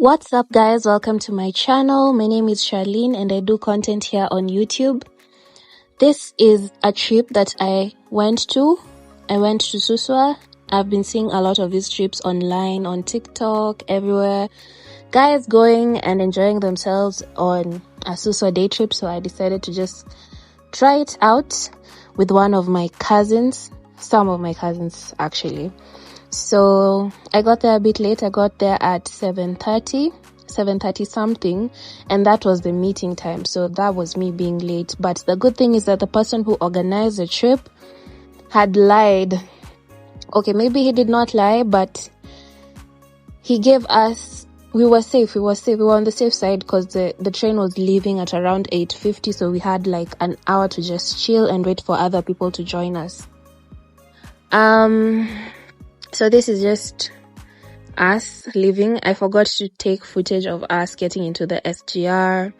What's up, guys? Welcome to my channel. My name is Charlene and I do content here on YouTube. This is a trip that I went to. I went to Suswa. I've been seeing a lot of these trips online, on TikTok, everywhere. Guys going and enjoying themselves on a Suswa day trip, so I decided to just try it out with one of my cousins. Some of my cousins, actually. So I got there a bit late. I got there at 7:30 something, and that was the meeting time. So that was me being late. But the good thing is that the person who organized the trip had lied. Okay, maybe he did not lie, but he gave us, we were safe. We were on the safe side because the train was leaving at around 8:50. So we had like an hour to just chill and wait for other people to join us. So this is just us leaving. I forgot to take footage of us getting into the SGR.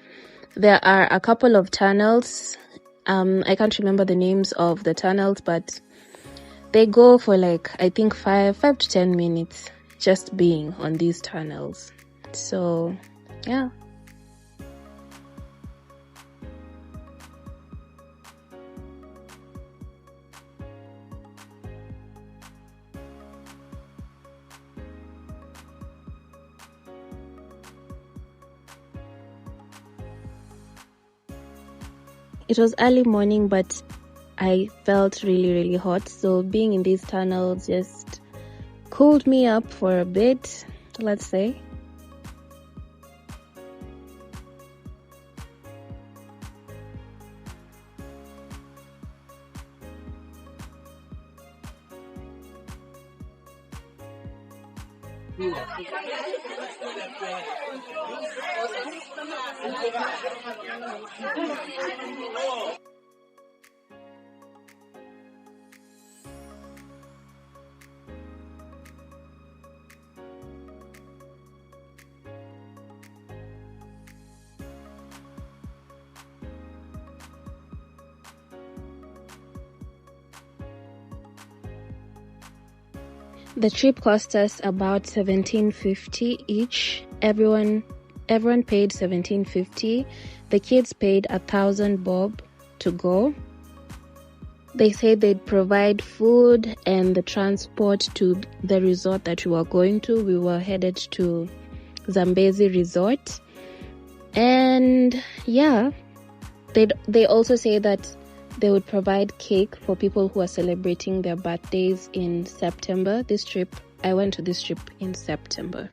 There are a couple of tunnels. I can't remember the names of the tunnels, but they go for like, I think 5 to 10 minutes just being on these tunnels. So yeah. It was early morning, but I felt really hot. So being in these tunnels just cooled me up for a bit, let's say. The trip cost us about $17.50 each. Everyone paid $17.50. The kids paid 1,000 bob to go. They said they'd provide food and the transport to the resort that we were going to. We were headed to Zambezi Resort. And yeah, they also say that they would provide cake for people who are celebrating their birthdays in September. I went to this trip in September.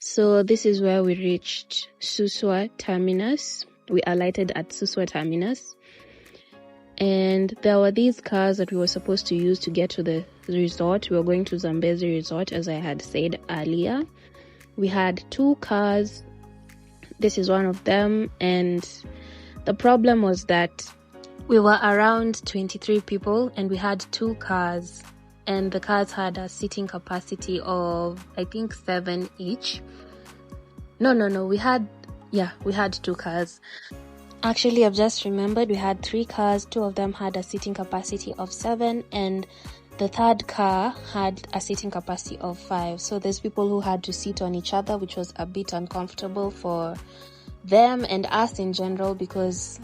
So this is where we reached Suswa Terminus. We alighted at Suswa Terminus. And there were these cars that we were supposed to use to get to the resort. We were going to Zambezi Resort, as I had said earlier. We had 2 cars. This is one of them. And the problem was that we were around 23 people and we had 2 cars, and the cars had a seating capacity of, I think, 7 each. No, we had 2 cars. Actually, I've just remembered, we had 3 cars. 2 of them had a seating capacity of 7, and the third car had a seating capacity of 5. So there's people who had to sit on each other, which was a bit uncomfortable for them and us in general, because,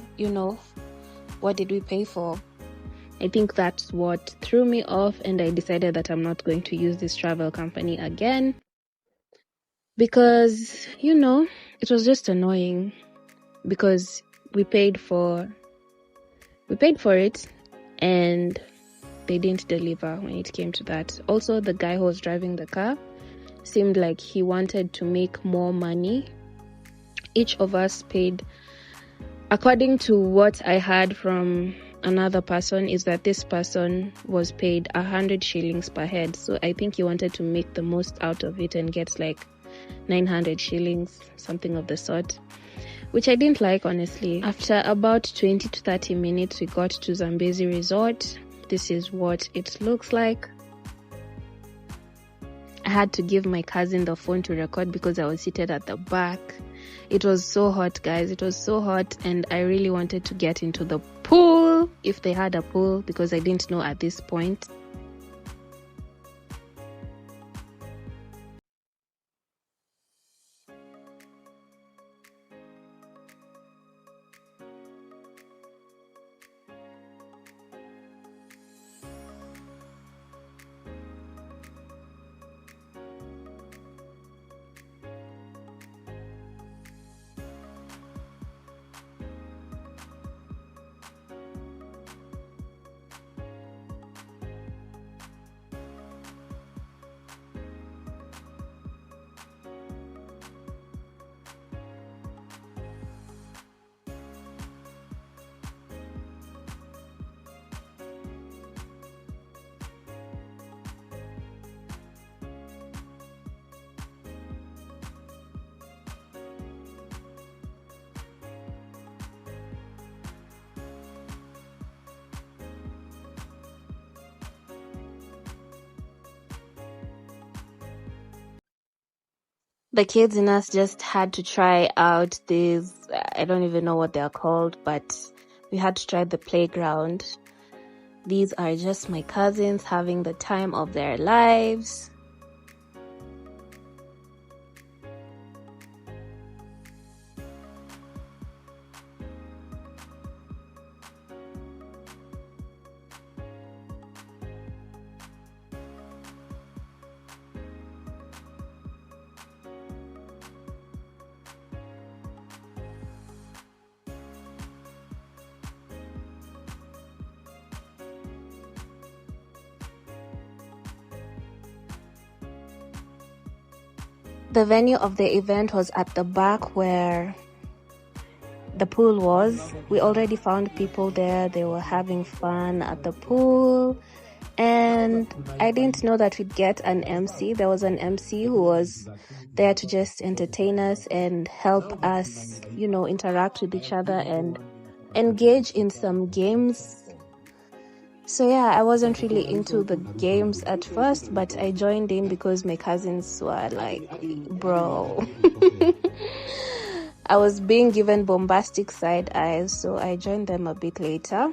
what did we pay for? I think that's what threw me off, and I decided that I'm not going to use this travel company again because, it was just annoying because we paid for it and they didn't deliver when it came to that. Also, the guy who was driving the car seemed like he wanted to make more money. Each of us paid, according to what I heard from another person, is that this person was paid 100 shillings per head. So I think he wanted to make the most out of it and get like 900 shillings, something of the sort, which I didn't like, honestly. After about 20 to 30 minutes, we got to Zambezi Resort. This is what it looks like. I had to give my cousin the phone to record because I was seated at the back. It was so hot, guys. It was so hot, and I really wanted to get into the pool, if they had a pool, because I didn't know at this point. The kids in us just had to try out these, I don't even know what they're called, but we had to try the playground. These are just my cousins having the time of their lives. The venue of the event was at the back where the pool was. We already found people there. They were having fun at the pool. And I didn't know that we'd get an MC. There was an MC who was there to just entertain us and help us, interact with each other and engage in some games. So yeah, I wasn't really into the games at first, but I joined in because my cousins were like, bro. I was being given bombastic side eyes, so I joined them a bit later.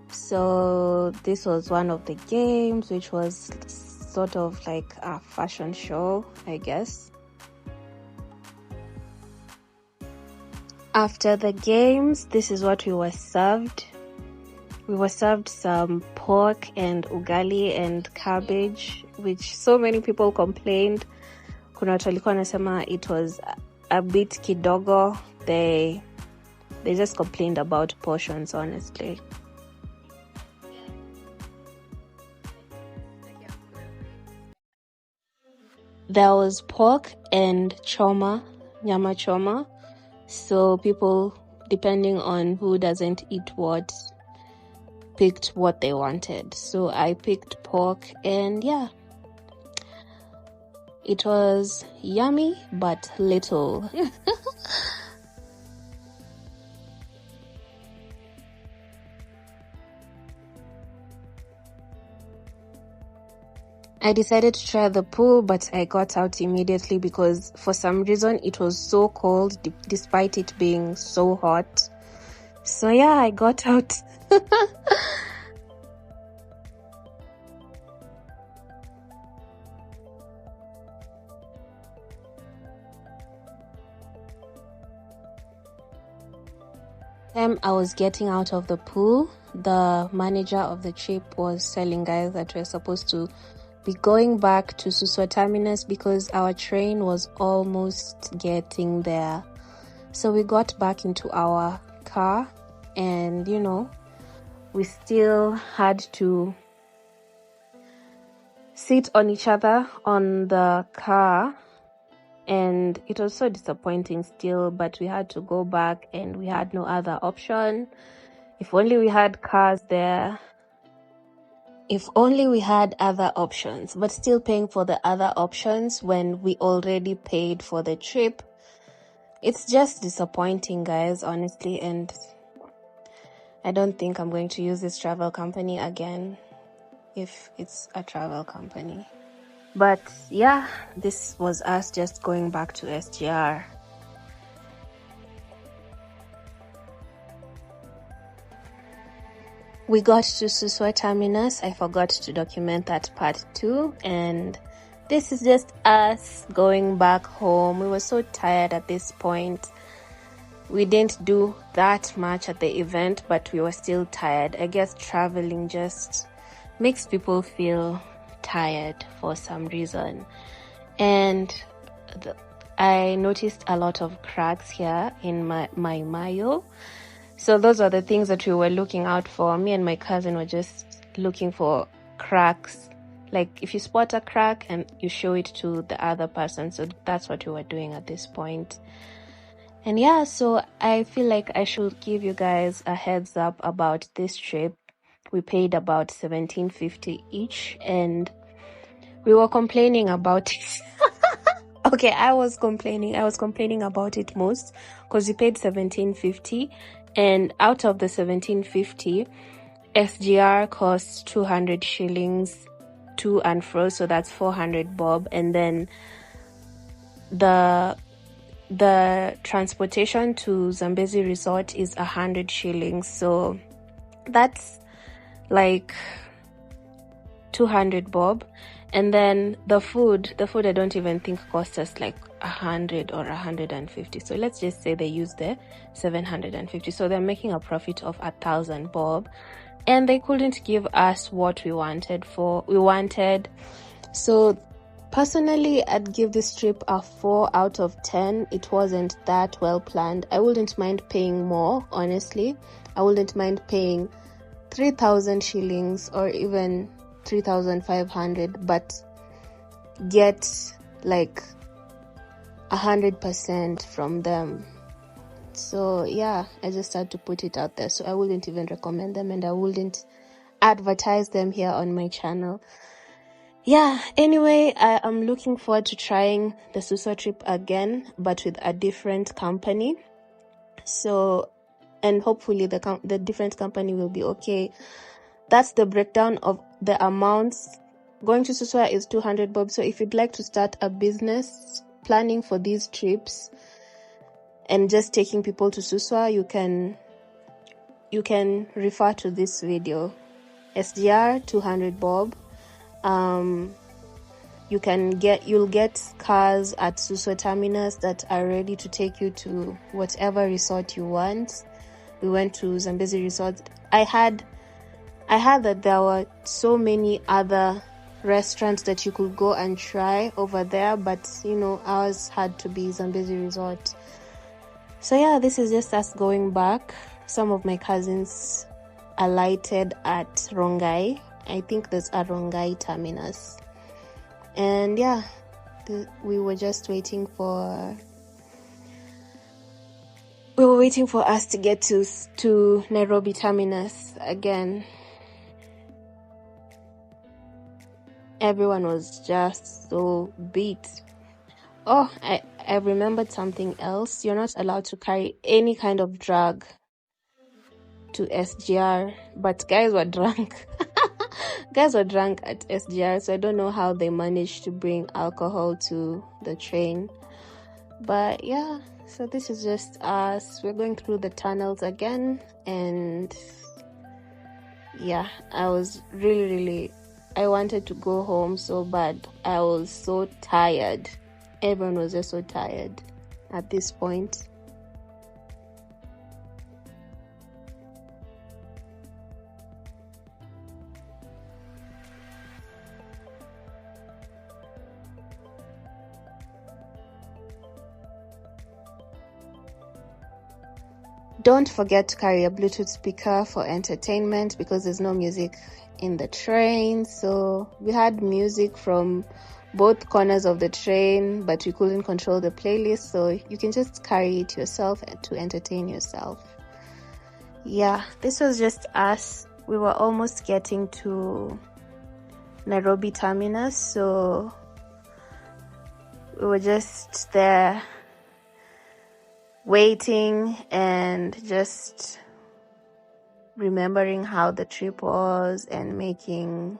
So this was one of the games, which was sort of like a fashion show, I guess. After the games, this is what we were served. We were served some pork and ugali and cabbage, which so many people complained. Kuna watu walikuwa wanasema it was a bit kidogo. They just complained about portions, honestly. There was pork and choma, nyama choma. So people, depending on who doesn't eat what, picked what they wanted. So I picked pork, and yeah, it was yummy but little. I decided to try the pool, but I got out immediately because for some reason it was so cold despite it being so hot. So yeah, I got out. I was getting out of the pool, the manager of the trip was telling guys that we're supposed to be going back to Suswa Terminus because our train was almost getting there. So we got back into our car, and we still had to sit on each other on the car, and it was so disappointing still, but we had to go back and we had no other option. If only we had cars there. If only we had other options, but still paying for the other options when we already paid for the trip. It's just disappointing, guys, honestly, and I don't think I'm going to use this travel company again if it's a travel company. But yeah, this was us just going back to SGR. We got to Suswa Terminus. I forgot to document that part too, and this is just us going back home. We were so tired at this point. We didn't do that much at the event, but we were still tired. I guess traveling just makes people feel tired for some reason. And I noticed a lot of cracks here in my mayo. So those are the things that we were looking out for. Me and my cousin were just looking for cracks. Like if you spot a crack and you show it to the other person. So that's what we were doing at this point. And yeah, so I feel like I should give you guys a heads up about this trip. We paid about $17.50 each, and we were complaining about it. Okay, I was complaining about it most because we paid $17.50, and out of the $17.50, SGR costs 200 shillings to and fro, so that's 400 bob. And then the transportation to Zambezi Resort is 100 shillings, so that's like 200 bob. And then the food I don't even think cost us like 100 or 150, so let's just say they used the 750, so they're making a profit of 1,000 bob. And they couldn't give us what we wanted. So personally, I'd give this trip a 4 out of 10. It wasn't that well planned. I wouldn't mind paying more, honestly. I wouldn't mind paying 3,000 shillings or even 3,500, but get like 100% from them. So yeah, I just had to put it out there. So I wouldn't even recommend them, and I wouldn't advertise them here on my channel. Yeah, anyway, I am looking forward to trying the Suswa trip again, but with a different company. So, and hopefully the different company will be okay. That's the breakdown of the amounts. Going to Suswa is 200 bob. So if you'd like to start a business planning for these trips and just taking people to Suswa, you can refer to this video. SGR 200 bob. You'll get cars at Suswa Terminus that are ready to take you to whatever resort you want. We went to Zambezi Resort. I heard that there were so many other restaurants that you could go and try over there, but ours had to be Zambezi Resort. So yeah, this is just us going back. Some of my cousins alighted at Rongai. I think there's a Rongai terminus. And yeah, we were just waiting for us to get to Nairobi terminus again. Everyone was just so beat. Oh, I remembered something else. You're not allowed to carry any kind of drug to SGR, but guys were drunk. Guys were drunk at SGR, so I don't know how they managed to bring alcohol to the train. But yeah, so this is just us. We're going through the tunnels again, and yeah, I was really I wanted to go home so bad. I was so tired. Everyone was just so tired at this point. Don't forget to carry a Bluetooth speaker for entertainment, because there's no music in the train. So we had music from both corners of the train, but we couldn't control the playlist, so you can just carry it yourself to entertain yourself. Yeah, this was just us. We were almost getting to Nairobi terminus, so we were just there waiting and just remembering how the trip was and making,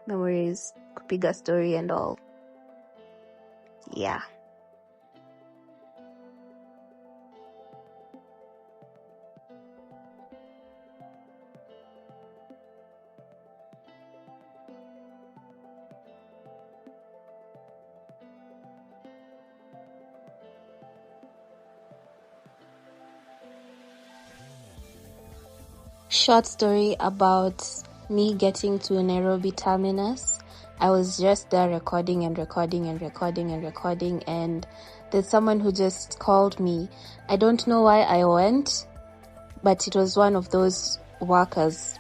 memories, bigger story and all. Yeah. Short story about me getting to Nairobi terminus. I was just there recording, and there's someone who just called me. I don't know why I went, but it was one of those workers,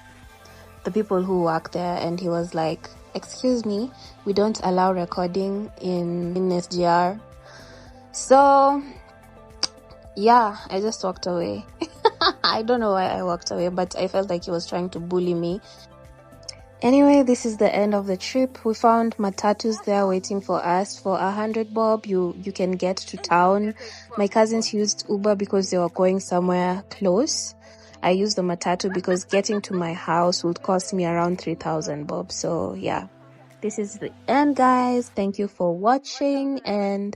the people who work there, and he was like, "Excuse me, we don't allow recording in SGR." So yeah, I just walked away. I don't know why I walked away, but I felt like he was trying to bully me. Anyway, this is the end of the trip. We found matatus there waiting for us. For 100 bob, you can get to town. My cousins used Uber because they were going somewhere close. I used the matatu because getting to my house would cost me around 3,000 bob. So yeah, this is the end, guys. Thank you for watching, and